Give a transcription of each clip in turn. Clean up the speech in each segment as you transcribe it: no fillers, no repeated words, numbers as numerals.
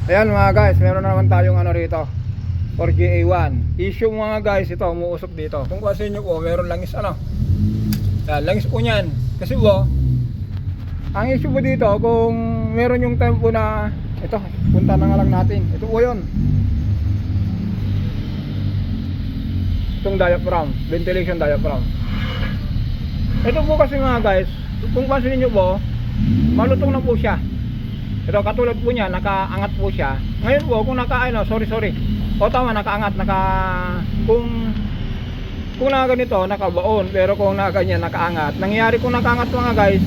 Ayan mga guys, meron na naman tayong ano rito, 4GA1 issue mga guys. Ito umuusok dito. Kung kasi nyo po, meron langis ano. Yan, langis po nyan. Kasi po, ang issue po dito, kung meron yung time po na ito, punta na nga lang natin. Ito po yun, itong diaphragm, ventilation diaphragm. Ito po kasi mga guys, kung pansinin nyo po, malutong na po siya. Ito katulad po niya, nakaangat po siya. Ngayon po, kung sorry. O tama, nakaangat, kung na ganito, nakabaon. Pero kung na ganyan, nakaangat. Nangyayari kung nakaangat mga guys,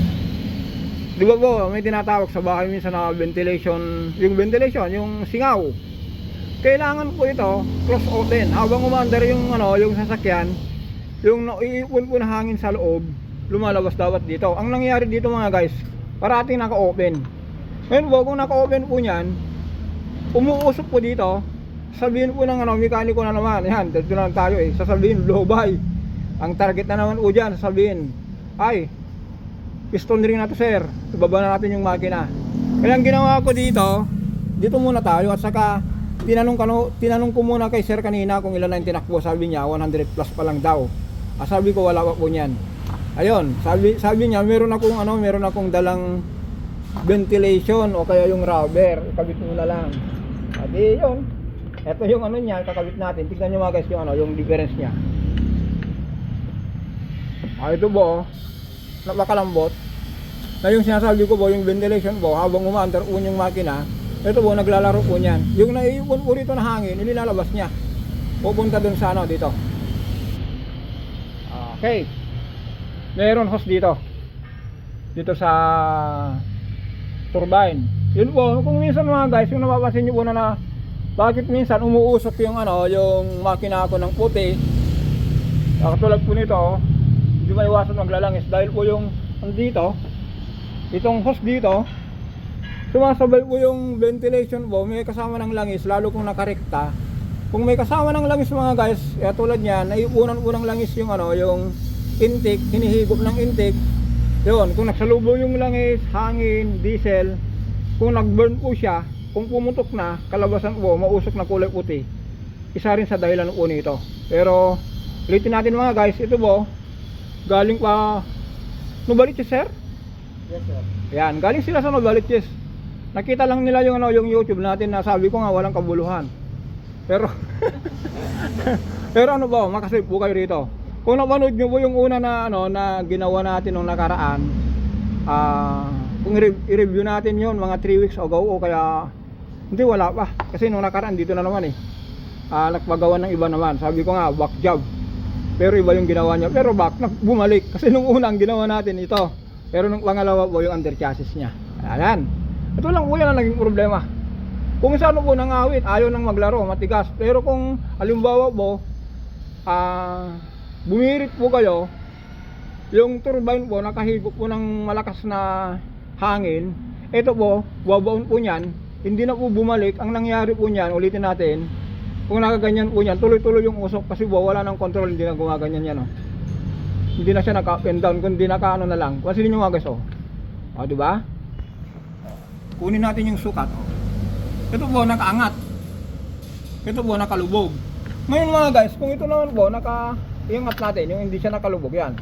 di ba po, may tinatawag sa bahay minsan na ventilation, yung singaw. Kailangan po ito, close open. Habang umandar yung yung sasakyan, yung naiipon po na hangin sa loob, lumalabas dapat dito. Ang nangyayari dito mga guys, parating naka-open. Ngayon po, kung naka-open po niyan, umuusok po dito, sabihin po ng mekaniko na naman, yan, dito na tayo sasabihin, low-by. Ang target na naman po dyan, sasabihin, ay, piston ring na to sir, ibaba na natin yung makina. Kaya ang ginawa ko dito muna tayo, at saka, tinanong ko muna kay sir kanina kung ilan na yung tinakbo, sabi niya, 100 plus pa lang daw. Sabi ko, wala pa po niyan. Ayun, sabi niya, meron akong dalang ventilation o kaya yung rubber, ikabit mo na lang. Adi yun, eto yung niya, kakabit natin. Tignan nyo mga guys yung difference nya. Ito po, napakalambot. Na yung sinasabi ko po, yung ventilation po, habang umaandar po yung makina, ito po, naglalaro po niyan. Yung naiipon po rito na hangin, inilalabas niya, pupunta dun sa dito. Okay, meron hose dito sa turbine. Yun po, kung minsan mga guys, yung napapansin nyo po na bakit minsan umuusok yung yung makina ko ng puti. Katulad po nito, hindi maiwasan maglalangis dahil po yung dito, itong hose dito, sumasabay po yung ventilation po, may kasama ng langis, lalo kung nakarekta. Kung may kasama ng langis mga guys, tulad niyan, naiunan po ng langis yung yung intake, hinihigop ng intake. Yun, kung nagsalubo yung langis, hangin, diesel, kung nag-burn po siya, kung pumutok na, kalabasan po, mausok na kulay puti. Isa rin sa dahilan po nito. Pero, ulitin natin mga guys, ito po, galing pa Novaliches sir? Yes sir. Yan, galing sila sa Novaliches. Nakita lang nila yung yung YouTube natin na sabi ko nga walang kabuluhan. Pero, pero makasave po kayo rito. Kung napanood nyo po yung una na ginawa natin nung nakaraan, kung i-review natin yon mga 3 weeks ago o kaya hindi, wala pa kasi nung nakaraan dito na naman nagpagawa ng iba naman. Sabi ko nga back job, pero iba yung ginawa niya, pero bumalik kasi nung unang ginawa natin ito, pero nung pangalawa po yung under chassis nya. Ayan, ito lang po yan ang naging problema. Kung saan po nangawit, ayaw nang maglaro, matigas. Pero kung halimbawa po bumirit po kayo, yung turbine po nakahigop po ng malakas na hangin, ito po, babaon po niyan, hindi na po bumalik. Ang nangyari po niyan, ulitin natin, kung nakaganyan po niyan, tuloy-tuloy yung usok kasi po wala nang control, hindi na gumaganyan yan hindi na siya naka up and down, kundi naka na lang. Kasi niyo mga guys diba? Kunin natin yung sukat. Ito po nakaangat, ito po nakalubog. Ngayon mga guys, kung ito naman po iangat natin, yung hindi siya nakalubog, yan,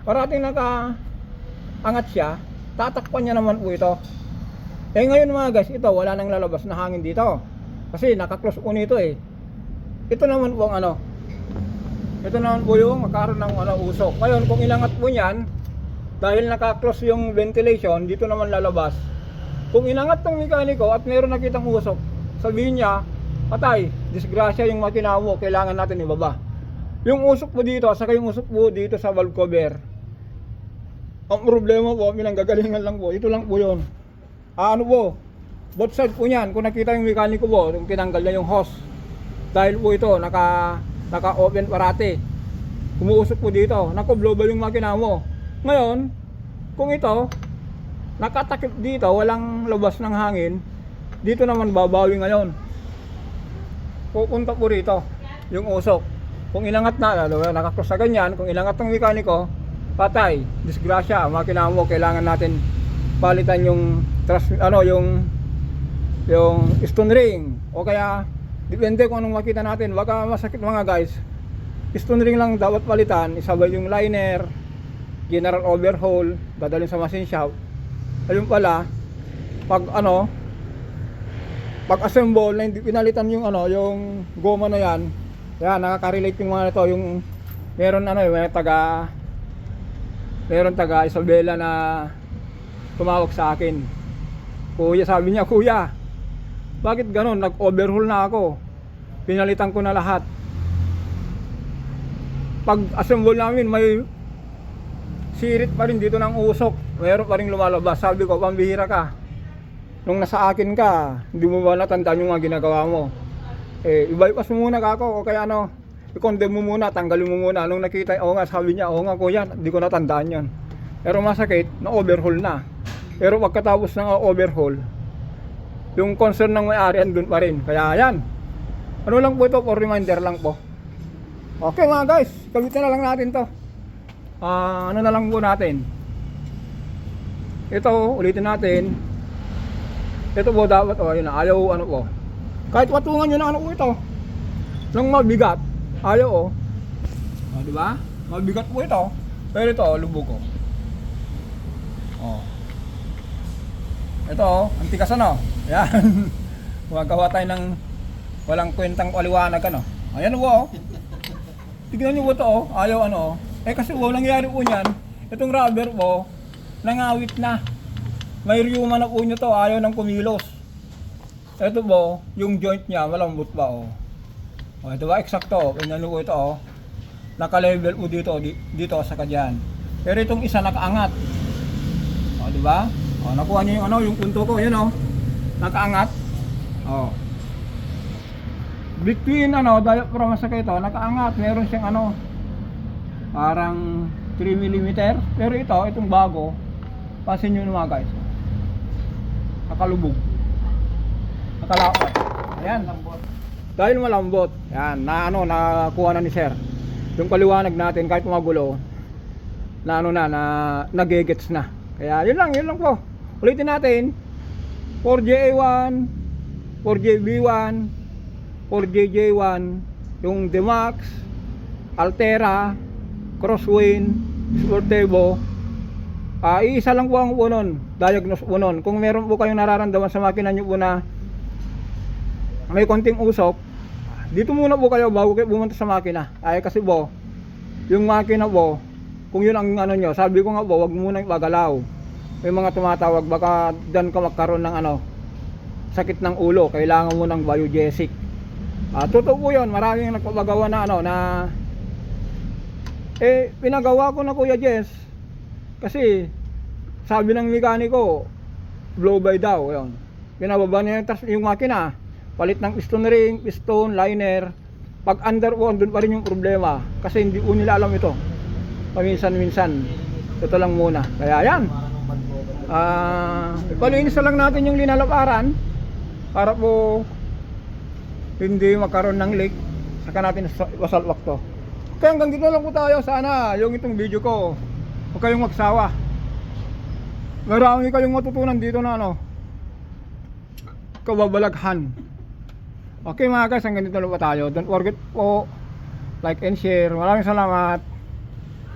parating nakaangat siya, tatakpan niya naman po ito. Ngayon mga guys, ito wala nang lalabas na hangin dito kasi naka-close po nito ito naman po ito naman po yung magkaroon ng usok. Ngayon kung ilangat po niyan, dahil naka-close yung ventilation, dito naman lalabas. Kung inangat tong mekaniko at meron nakitang usok, sabihin niya, patay, disgrasya yung makina mo, kailangan natin ibaba. Yung usok po dito, saka yung usok po dito sa valve cover, ang problema po, pinanggagalingan lang po, ito lang po yun. Both side po niyan, kung nakita yung mekaniko po, yung tinanggal niya yung hose, dahil po ito, naka-open parati, umuusok po dito, naka-global yung makina mo. Ngayon, kung ito, nakatakip dito, walang labas ng hangin, dito naman babawi ngayon. Pupunta po rito, yung usok. Kung ilangat na, nakakross na ganyan, kung ilangat ng mekaniko, patay, disgrasya, makina mo, kailangan natin palitan yung yung stone ring, o kaya depende kung anong makita natin. Baka masakit mga guys. Stone ring lang dapat palitan, isabay yung liner, general overhaul, dadalhin sa machine shop. Ayun pala, pag pag assemble na hindi pinalitan yung yung goma na yan, nakaka-relate yung mga ito, yung meron meron taga Isabela na tumawag sa akin. Kuya, sabi niya, kuya, bakit ganon? Nag-overhaul na ako, pinalitan ko na lahat. Pag assemble namin, may sirit pa rin dito ng usok, meron pa rin lumalabas. Sabi ko, pambihira ka, nung nasa akin ka, hindi mo ba natandaan yung mga ginagawa mo? I-bypass mo muna ako, o kaya i-condemn mo muna, tanggalin mo muna. Nung nakita, nga, sabi niya, nga kuya, hindi ko natandaan yan. Pero masakit, na-overhaul na. Pero pagkatapos ng overhaul, yung concern ng may-ari andun pa rin. Kaya yan, ano lang po ito, for reminder lang po. Okay mga guys, gamitin na lang natin to. Ano na lang po natin. Ito, ulitin natin. Ito po dapat, yun na, ayaw po. Kahit patungan nyo na ito. Nang mabigat, ayaw diba? Mabigat po ito. Pero ito, lubog ko. Ito, antikas yan. Magawa tayo ng walang kwentang paliwanag Ayan po Tignan nyo po ito ayaw kasi nangyari po niyan, itong rubber po, nangawit na. May rheuma na po nyo to, ayaw ng kumilos. Ito po, yung joint niya, malambot pa ito ba, eksakto, tignan nyo po ito naka-level po dito sa kadyan. Pero itong isa nakaangat. Diba? Nakuha nyo yung punto ko, yun nakaangat. Between diaphragm sa ito, nakaangat, meron siyang parang 3 mm. Pero itong bago, pasin nyo mga guys, nakalubog, nakalakot. Ayan, dahil malambot. Yan, nakuha na ni sir. Yung paliwanag natin, kahit magulo, na nagegets na. Kaya yun lang po. Ulitin natin, 4JA1, 4JB1, 4JJ1, yung Demax, Altera, Crosswind, Sportivo. Iisa lang po ang unon, diagnose unon. Kung meron po kayong nararamdaman sa makina nyo po na may konting usok, dito muna po kayo bago kayo pumunta sa makina. Kasi po, yung makina po, kung yun ang nyo, sabi ko nga po, wag muna ipagalaw. May mga tumatawag, baka dyan ka magkaroon ng sakit ng ulo, kailangan mo ng biogesic. Totoo po yun, maraming nagpapagawa na pinagawa ko na Kuya Jess, kasi sabi ng mekaniko, blow by daw, yun. Pinababa niya yung makina, palit ng piston ring, piston, liner. Pag under po, doon pa rin yung problema, kasi hindi po nila alam ito. Paminsan-minsan, ito lang muna. Kaya yan, ipalinis na lang natin yung linalaparan para po hindi magkaroon ng leak. Saka natin wasalwak to. Kaya hanggang dito lang po tayo. Sana yung itong video ko, huwag kayong magsawa. Marami kayong matutunan dito na kababalaghan. Okay mga guys, hanggang dito lang po tayo. Don't forget po, like and share. Maraming salamat.